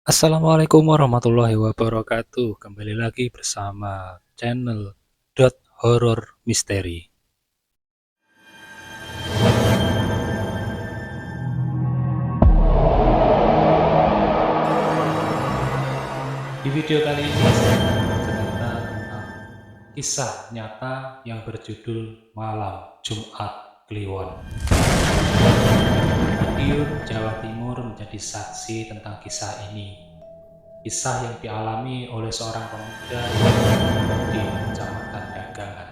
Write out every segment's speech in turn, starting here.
Assalamualaikum warahmatullahi wabarakatuh. Kembali lagi bersama channel Dot Horror Misteri. Di video kali ini saya akan bercerita tentang kisah nyata yang berjudul Malam Jumat Kliwon. Madiun, Jawa Timur menjadi saksi tentang kisah ini. Kisah yang dialami oleh seorang pemuda di Kecamatan Dagangan.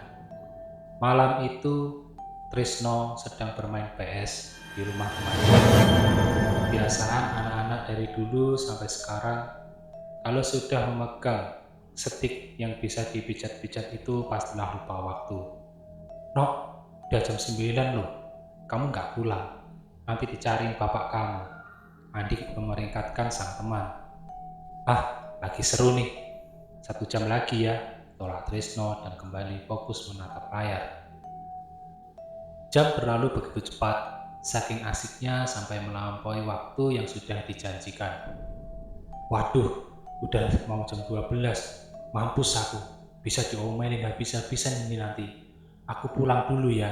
Malam itu, Trisno sedang bermain PS di rumah temannya. Kebiasaan anak-anak dari dulu sampai sekarang, kalau sudah memegang setik yang bisa dipijat-pijat itu pastilah lupa waktu. Nok, udah jam 9 loh, kamu nggak pulang, nanti dicariin bapak kamu. Andik memeringkatkan sang teman. Ah, lagi seru nih, 1 jam lagi ya, tolak Trisno dan kembali fokus menatap layar. Jam berlalu begitu cepat, saking asiknya sampai melampaui waktu yang sudah dijanjikan. Waduh, udah mau jam 12, mampus aku, bisa diomelin habis-habisan ini nanti. Aku pulang dulu ya.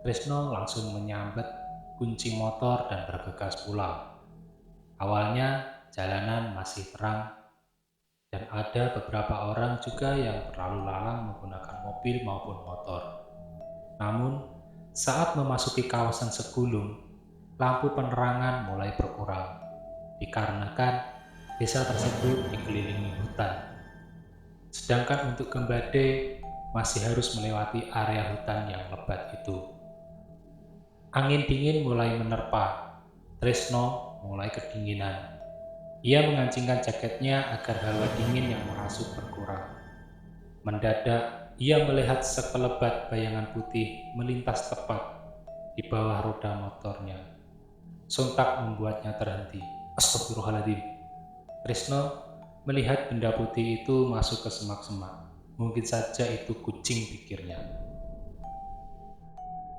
Trisno langsung menyambet kunci motor dan bergegas pulang. Awalnya jalanan masih terang dan ada beberapa orang juga yang berlalu lalang menggunakan mobil maupun motor. Namun, saat memasuki kawasan Segulung, lampu penerangan mulai berkurang, dikarenakan desa tersebut dikelilingi hutan. Sedangkan untuk Gembade masih harus melewati area hutan yang lebat itu. Angin dingin mulai menerpa, Trisno mulai kedinginan. Ia mengancingkan jaketnya agar hawa dingin yang merasuk berkurang. Mendadak, ia melihat sekelebat bayangan putih melintas tepat di bawah roda motornya. Sontak membuatnya terhenti. Astagfirullahaladzim. Trisno melihat benda putih itu masuk ke semak-semak. Mungkin saja itu kucing, pikirnya.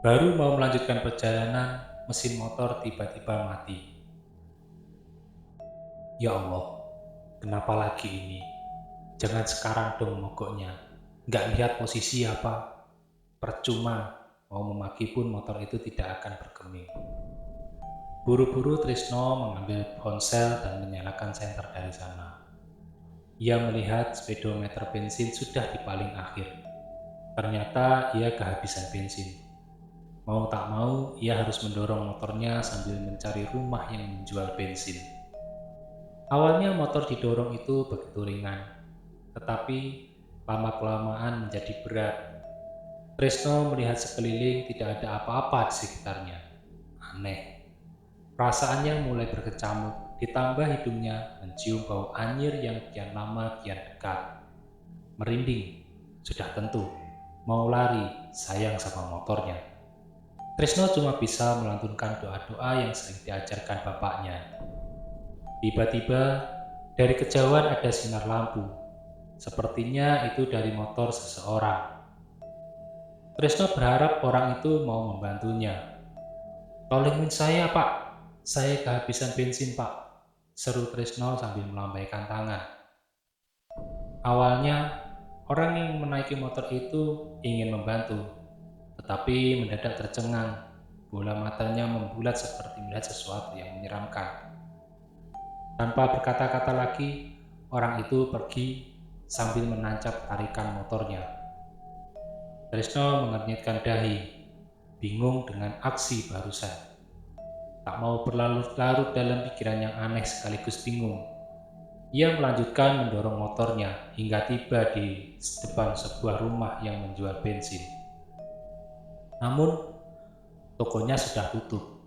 Baru mau melanjutkan perjalanan, mesin motor tiba-tiba mati. Ya Allah, kenapa lagi ini? Jangan sekarang dong mogoknya. Nggak lihat posisi apa? Percuma, mau memaki pun motor itu tidak akan bergeming. Buru-buru Trisno mengambil ponsel dan menyalakan senter dari sana. Ia melihat speedometer bensin sudah di paling akhir. Ternyata ia kehabisan bensin. Mau tak mau, ia harus mendorong motornya sambil mencari rumah yang menjual bensin. Awalnya motor didorong itu begitu ringan, tetapi lama-kelamaan menjadi berat. Trisno melihat sekeliling tidak ada apa-apa di sekitarnya. Aneh. Perasaannya mulai berkecamuk, ditambah hidungnya mencium bau anyir yang kian lama kian dekat. Merinding, sudah tentu. Mau lari, sayang sama motornya. Trisno cuma bisa melantunkan doa-doa yang sering diajarkan bapaknya. Tiba-tiba, dari kejauhan ada sinar lampu. Sepertinya itu dari motor seseorang. Trisno berharap orang itu mau membantunya. Tolongin saya, Pak. Saya kehabisan bensin, Pak, seru Trisno sambil melambaikan tangan. Awalnya, orang yang menaiki motor itu ingin membantu, tetapi mendadak tercengang. Bola matanya membulat seperti melihat sesuatu yang menyeramkan. Tanpa berkata-kata lagi, orang itu pergi sambil menancap tarikan motornya. Trisno mengernyitkan dahi, bingung dengan aksi barusan. Tak mau berlarut-larut dalam pikiran yang aneh sekaligus bingung. Ia melanjutkan mendorong motornya hingga tiba di depan sebuah rumah yang menjual bensin. Namun, tokonya sudah tutup,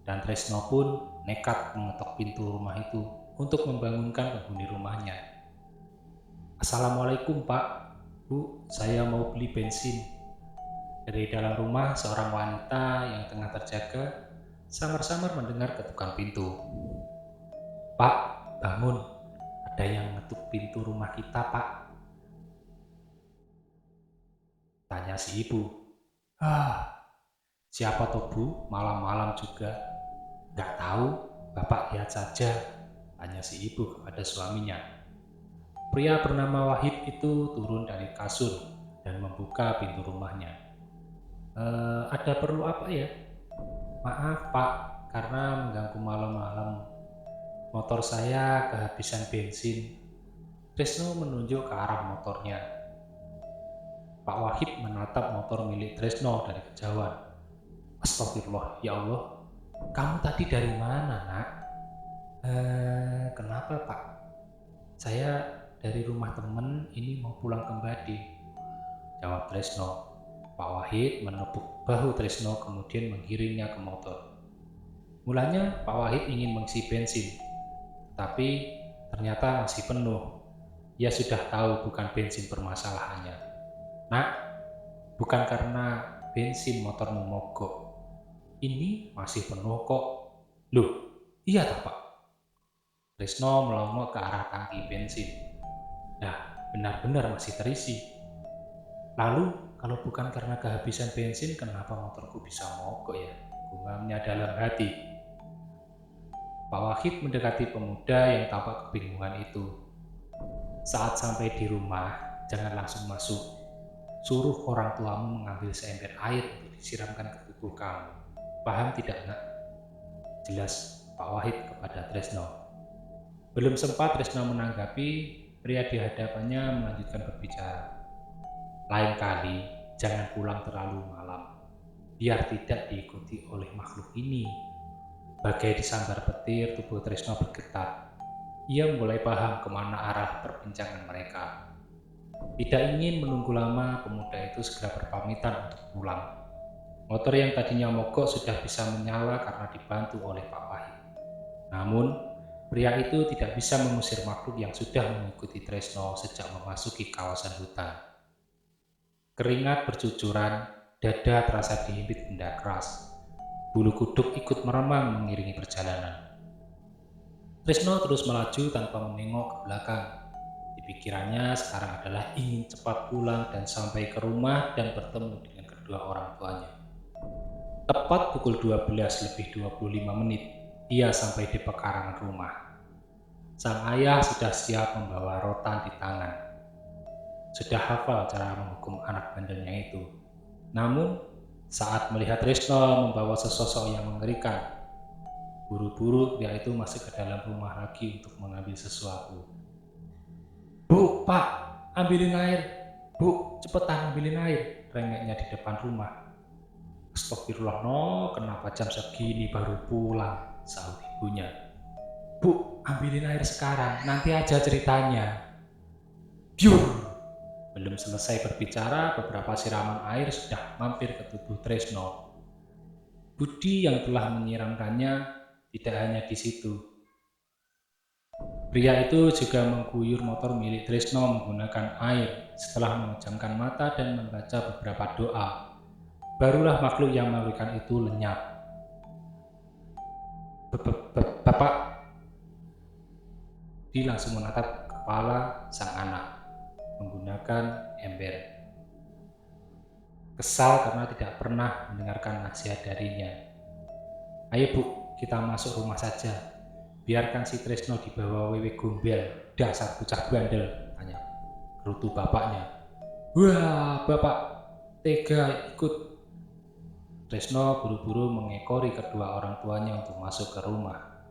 dan Tresno pun nekat mengetok pintu rumah itu untuk membangunkan penghuni rumahnya. Assalamualaikum, Pak. Bu, saya mau beli bensin. Dari dalam rumah, seorang wanita yang tengah terjaga samar-samar mendengar ketukan pintu. Pak, bangun. Ada yang ngetuk pintu rumah kita, Pak. Tanya si ibu. Siapa toh, Bu? Malam-malam juga. Nggak tahu, Bapak lihat saja. tanya si ibu kepada suaminya. Pria bernama Wahid itu turun dari kasur dan membuka pintu rumahnya. Ada perlu apa ya? Maaf Pak, karena mengganggu malam-malam. Motor saya kehabisan bensin. Tresno menunjuk ke arah motornya. Pak Wahid menatap motor milik Tresno dari kejauhan. Astagfirullah, ya Allah. Kamu tadi dari mana, Nak? Kenapa Pak? Saya dari rumah temen, ini mau pulang kembali, jawab Tresno. Pak Wahid menepuk bahu Tresno kemudian menggiringnya ke motor. Mulanya Pak Wahid ingin mengisi bensin, tapi ternyata masih penuh. Ia sudah tahu bukan bensin permasalahannya. Nak, bukan karena bensin motormu mogok. Ini masih penuh kok. Loh, iya tak Pak? Tresno melongo ke arah tangki bensin. Nah, benar-benar masih terisi. Lalu, kalau bukan karena kehabisan bensin, kenapa motorku bisa mogok ya? Gumamnya dalam hati. Pak Wahid mendekati pemuda yang tampak kebingungan itu. Saat sampai di rumah, jangan langsung masuk. Suruh orang tuamu mengambil seember air untuk disiramkan ke tubuh kamu. Paham tidak, Nak? Jelas Pak Wahid kepada Tresno. Belum sempat Tresno menanggapi, pria di hadapannya melanjutkan berbicara. Lain kali, jangan pulang terlalu malam, biar tidak diikuti oleh makhluk ini. Bagai disambar petir, tubuh Tresno bergetar. Ia mulai paham kemana arah perbincangan mereka. Tidak ingin menunggu lama, pemuda itu segera berpamitan untuk pulang. Motor yang tadinya mogok sudah bisa menyala karena dibantu oleh Pak Wahid. Namun, pria itu tidak bisa mengusir makhluk yang sudah mengikuti Tresno sejak memasuki kawasan hutan. Keringat bercucuran, dada terasa dihimpit benda keras. Bulu kuduk ikut meremang mengiringi perjalanan. Tresno terus melaju tanpa menengok ke belakang. Di pikirannya sekarang adalah ingin cepat pulang dan sampai ke rumah dan bertemu dengan kedua orang tuanya. Tepat pukul 12:25, ia sampai di pekarangan rumah. Sang ayah sudah siap membawa rotan di tangan. Sudah hafal cara menghukum anak bandelnya itu. Namun, saat melihat Tresno membawa sesosok yang mengerikan, buru-buru dia itu masuk ke dalam rumah lagi untuk mengambil sesuatu. Bu, Pak, ambilin air. Bu, cepetan ambilin air, rengeknya di depan rumah. Astagfirullah, no, kenapa jam segini baru pulang, sahut ibunya. Bu, ambilin air sekarang, nanti aja ceritanya. Biur! Belum selesai berbicara, beberapa siraman air sudah mampir ke tubuh Tresno. Budi yang telah menyiramkannya tidak hanya di situ. Pria itu juga mengguyur motor milik Tresno menggunakan air setelah memejamkan mata dan membaca beberapa doa. Barulah makhluk yang mengerikan itu lenyap. Bapak, dia langsung menatap kepala sang anak menggunakan ember. Kesal karena tidak pernah mendengarkan nasihat darinya. Ayo Bu, kita masuk rumah saja. Biarkan si Tresno dibawa wewe gombel, dasar bocah bandel, tanya gerutu bapaknya. Wah, Bapak tega ikut. Tresno buru-buru mengekori kedua orang tuanya untuk masuk ke rumah.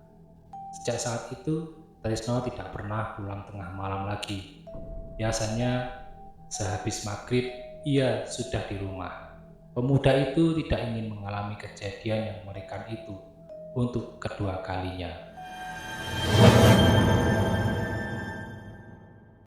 Sejak saat itu, Tresno tidak pernah pulang tengah malam lagi. Biasanya, sehabis maghrib, ia sudah di rumah. Pemuda itu tidak ingin mengalami kejadian yang mengerikan itu untuk kedua kalinya.